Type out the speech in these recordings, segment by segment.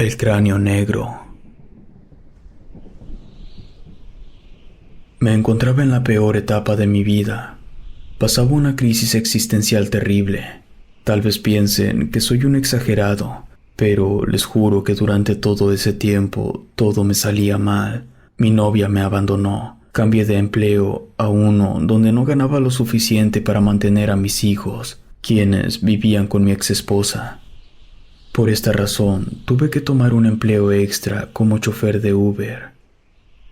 El cráneo negro. Me encontraba en la peor etapa de mi vida. Pasaba una crisis existencial terrible. Tal vez piensen que soy un exagerado, pero les juro que durante todo ese tiempo todo me salía mal. Mi novia me abandonó. Cambié de empleo a uno donde no ganaba lo suficiente para mantener a mis hijos, quienes vivían con mi exesposa. Por esta razón, tuve que tomar un empleo extra como chofer de Uber.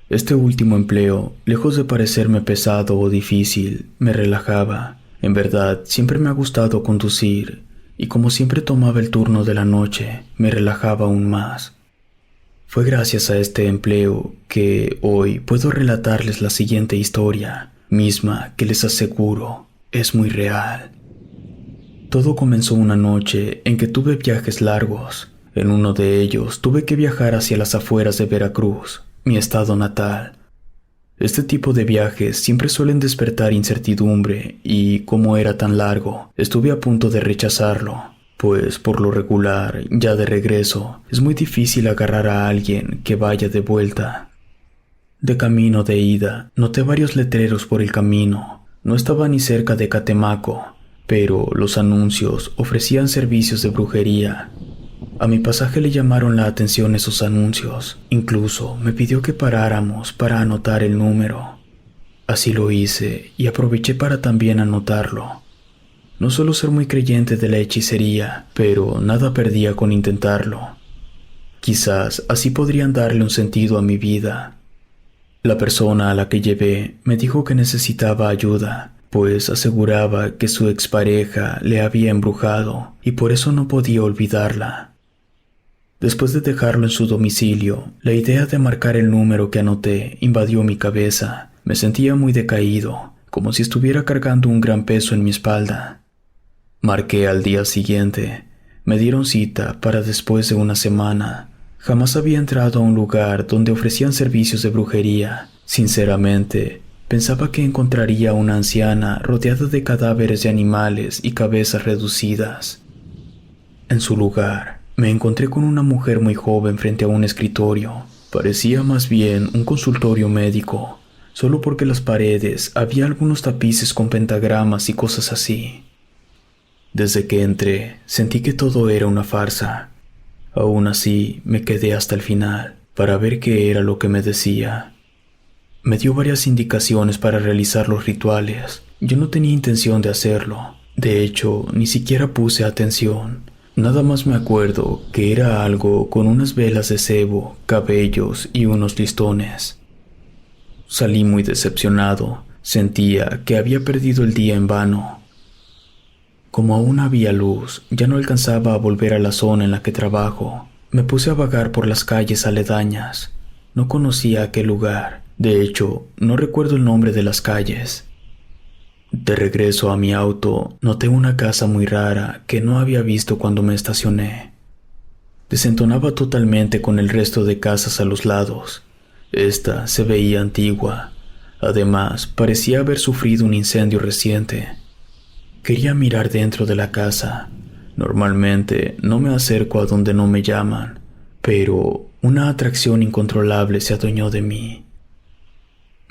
Este último empleo, lejos de parecerme pesado o difícil, me relajaba. En verdad, siempre me ha gustado conducir, y como siempre tomaba el turno de la noche, me relajaba aún más. Fue gracias a este empleo que hoy puedo relatarles la siguiente historia, misma que les aseguro es muy real. Todo comenzó una noche en que tuve viajes largos. En uno de ellos tuve que viajar hacia las afueras de Veracruz, mi estado natal. Este tipo de viajes siempre suelen despertar incertidumbre y, como era tan largo, estuve a punto de rechazarlo, pues por lo regular, ya de regreso, es muy difícil agarrar a alguien que vaya de vuelta. De camino de ida, noté varios letreros por el camino. No estaba ni cerca de Catemaco, pero los anuncios ofrecían servicios de brujería. A mi pasaje le llamaron la atención esos anuncios. Incluso me pidió que paráramos para anotar el número. Así lo hice y aproveché para también anotarlo. No suelo ser muy creyente de la hechicería, pero nada perdía con intentarlo. Quizás así podrían darle un sentido a mi vida. La persona a la que llevé me dijo que necesitaba ayuda, pues aseguraba que su expareja le había embrujado y por eso no podía olvidarla. Después de dejarlo en su domicilio, la idea de marcar el número que anoté invadió mi cabeza. Me sentía muy decaído, como si estuviera cargando un gran peso en mi espalda. Marqué al día siguiente. Me dieron cita para después de una semana. Jamás había entrado a un lugar donde ofrecían servicios de brujería. Sinceramente, pensaba que encontraría a una anciana rodeada de cadáveres de animales y cabezas reducidas. En su lugar, me encontré con una mujer muy joven frente a un escritorio. Parecía más bien un consultorio médico, solo porque en las paredes había algunos tapices con pentagramas y cosas así. Desde que entré, sentí que todo era una farsa. Aún así, me quedé hasta el final, para ver qué era lo que me decía. Me dio varias indicaciones para realizar los rituales. Yo no tenía intención de hacerlo. De hecho, ni siquiera puse atención. Nada más me acuerdo que era algo con unas velas de cebo, cabellos y unos listones. Salí muy decepcionado. Sentía que había perdido el día en vano. Como aún había luz, ya no alcanzaba a volver a la zona en la que trabajo. Me puse a vagar por las calles aledañas. No conocía aquel lugar. De hecho, no recuerdo el nombre de las calles. De regreso a mi auto, noté una casa muy rara que no había visto cuando me estacioné. Desentonaba totalmente con el resto de casas a los lados. Esta se veía antigua. Además, parecía haber sufrido un incendio reciente. Quería mirar dentro de la casa. Normalmente no me acerco a donde no me llaman, pero una atracción incontrolable se adueñó de mí.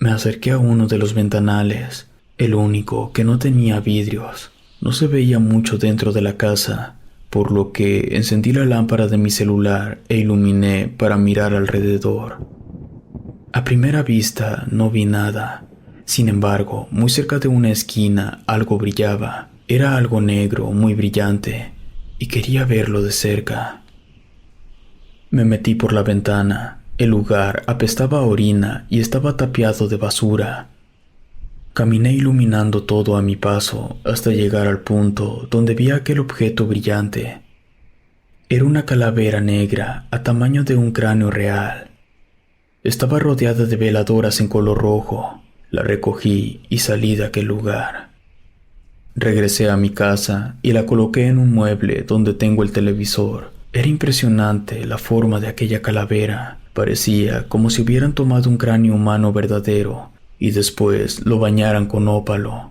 Me acerqué a uno de los ventanales, el único que no tenía vidrios. No se veía mucho dentro de la casa, por lo que encendí la lámpara de mi celular e iluminé para mirar alrededor. A primera vista no vi nada. Sin embargo, muy cerca de una esquina algo brillaba. Era algo negro, muy brillante, y quería verlo de cerca. Me metí por la ventana. El lugar apestaba a orina y estaba tapiado de basura. Caminé iluminando todo a mi paso hasta llegar al punto donde vi aquel objeto brillante. Era una calavera negra a tamaño de un cráneo real. Estaba rodeada de veladoras en color rojo. La recogí y salí de aquel lugar. Regresé a mi casa y la coloqué en un mueble donde tengo el televisor. Era impresionante la forma de aquella calavera. Parecía como si hubieran tomado un cráneo humano verdadero y después lo bañaran con ópalo.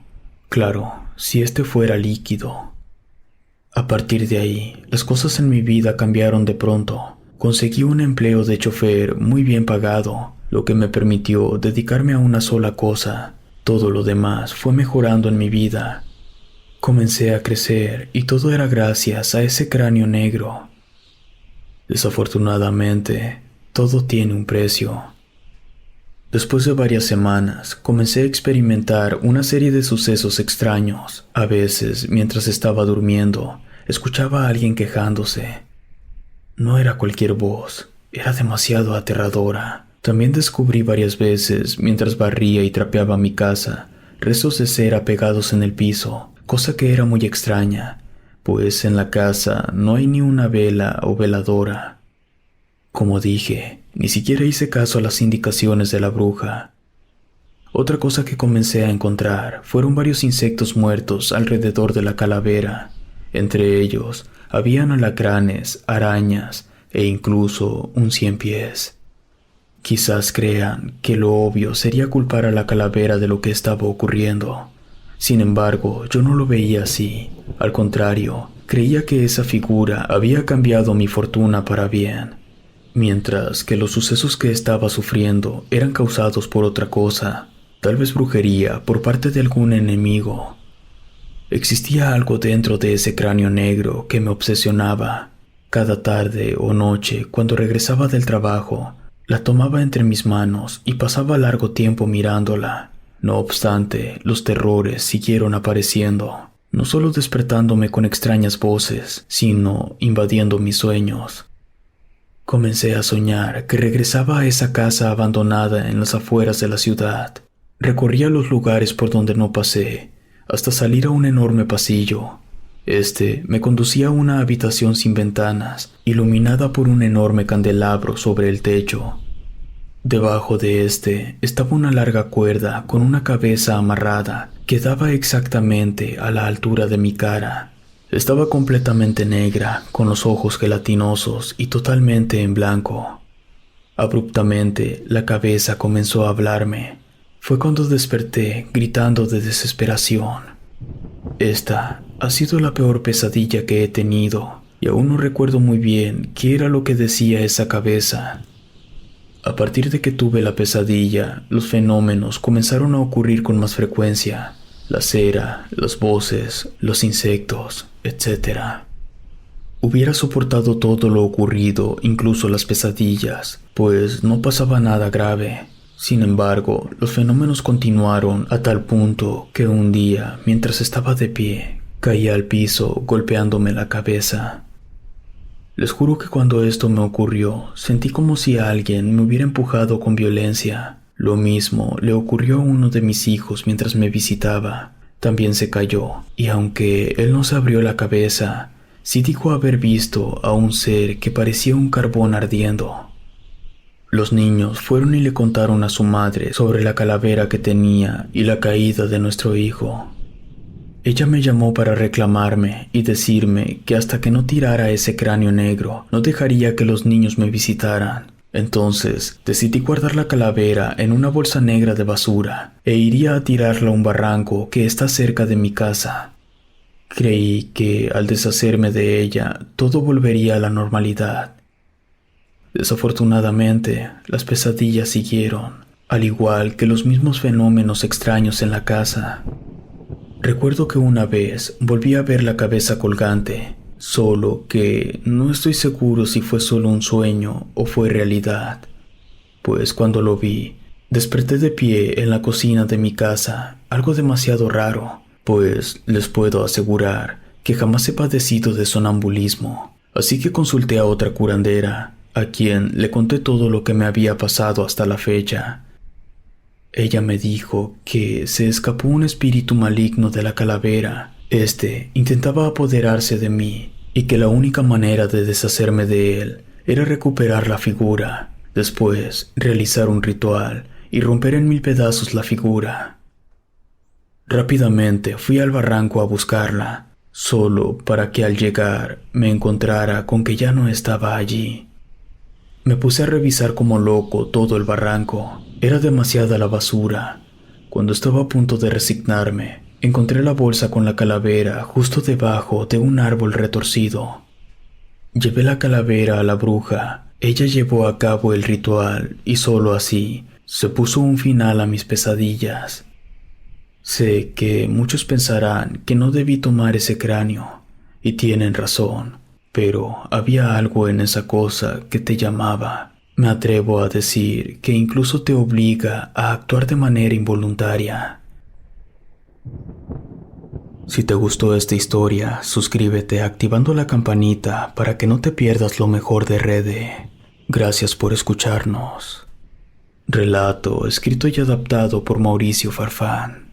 Claro, si este fuera líquido. A partir de ahí, las cosas en mi vida cambiaron de pronto. Conseguí un empleo de chofer muy bien pagado, lo que me permitió dedicarme a una sola cosa. Todo lo demás fue mejorando en mi vida. Comencé a crecer y todo era gracias a ese cráneo negro. Desafortunadamente, todo tiene un precio. Después de varias semanas, comencé a experimentar una serie de sucesos extraños. A veces, mientras estaba durmiendo, escuchaba a alguien quejándose. No era cualquier voz, era demasiado aterradora. También descubrí varias veces, mientras barría y trapeaba mi casa, restos de cera pegados en el piso, cosa que era muy extraña, pues en la casa no hay ni una vela o veladora. Como dije, ni siquiera hice caso a las indicaciones de la bruja. Otra cosa que comencé a encontrar fueron varios insectos muertos alrededor de la calavera. Entre ellos, habían alacranes, arañas e incluso un ciempiés. Quizás crean que lo obvio sería culpar a la calavera de lo que estaba ocurriendo. Sin embargo, yo no lo veía así. Al contrario, creía que esa figura había cambiado mi fortuna para bien, mientras que los sucesos que estaba sufriendo eran causados por otra cosa, tal vez brujería por parte de algún enemigo. Existía algo dentro de ese cráneo negro que me obsesionaba. Cada tarde o noche, cuando regresaba del trabajo, la tomaba entre mis manos y pasaba largo tiempo mirándola. No obstante, los terrores siguieron apareciendo, no solo despertándome con extrañas voces, sino invadiendo mis sueños. Comencé a soñar que regresaba a esa casa abandonada en las afueras de la ciudad. Recorría los lugares por donde no pasé, hasta salir a un enorme pasillo. Este me conducía a una habitación sin ventanas, iluminada por un enorme candelabro sobre el techo. Debajo de este estaba una larga cuerda con una cabeza amarrada que daba exactamente a la altura de mi cara. Estaba completamente negra, con los ojos gelatinosos y totalmente en blanco. Abruptamente, la cabeza comenzó a hablarme. Fue cuando desperté, gritando de desesperación. Esta ha sido la peor pesadilla que he tenido, y aún no recuerdo muy bien qué era lo que decía esa cabeza. A partir de que tuve la pesadilla, los fenómenos comenzaron a ocurrir con más frecuencia. La cera, las voces, los insectos, etc. Hubiera soportado todo lo ocurrido, incluso las pesadillas, pues no pasaba nada grave. Sin embargo, los fenómenos continuaron a tal punto que un día, mientras estaba de pie, caí al piso golpeándome la cabeza. Les juro que cuando esto me ocurrió, sentí como si alguien me hubiera empujado con violencia. Lo mismo le ocurrió a uno de mis hijos mientras me visitaba. También se cayó, y aunque él no se abrió la cabeza, sí dijo haber visto a un ser que parecía un carbón ardiendo. Los niños fueron y le contaron a su madre sobre la calavera que tenía y la caída de nuestro hijo. Ella me llamó para reclamarme y decirme que hasta que no tirara ese cráneo negro, no dejaría que los niños me visitaran. Entonces decidí guardar la calavera en una bolsa negra de basura e iría a tirarla a un barranco que está cerca de mi casa. Creí que al deshacerme de ella, todo volvería a la normalidad. Desafortunadamente, las pesadillas siguieron, al igual que los mismos fenómenos extraños en la casa. Recuerdo que una vez volví a ver la cabeza colgante, solo que no estoy seguro si fue solo un sueño o fue realidad, pues cuando lo vi, desperté de pie en la cocina de mi casa, algo demasiado raro, pues les puedo asegurar que jamás he padecido de sonambulismo, así que consulté a otra curandera, a quien le conté todo lo que me había pasado hasta la fecha. Ella me dijo que se escapó un espíritu maligno de la calavera. Este intentaba apoderarse de mí y que la única manera de deshacerme de él era recuperar la figura, después realizar un ritual y romper en mil pedazos la figura. Rápidamente fui al barranco a buscarla, solo para que al llegar me encontrara con que ya no estaba allí. Me puse a revisar como loco todo el barranco. Era demasiada la basura. Cuando estaba a punto de resignarme, encontré la bolsa con la calavera justo debajo de un árbol retorcido. Llevé la calavera a la bruja Ella llevó a cabo el ritual y solo así se puso un final a mis pesadillas. Sé que muchos pensarán que no debí tomar ese cráneo, y tienen razón, pero había algo en esa cosa que te llamaba. Me atrevo a decir que incluso te obliga a actuar de manera involuntaria. Si te gustó esta historia, suscríbete activando la campanita para que no te pierdas lo mejor de Rede. Gracias por escucharnos. Relato escrito y adaptado por Mauricio Farfán.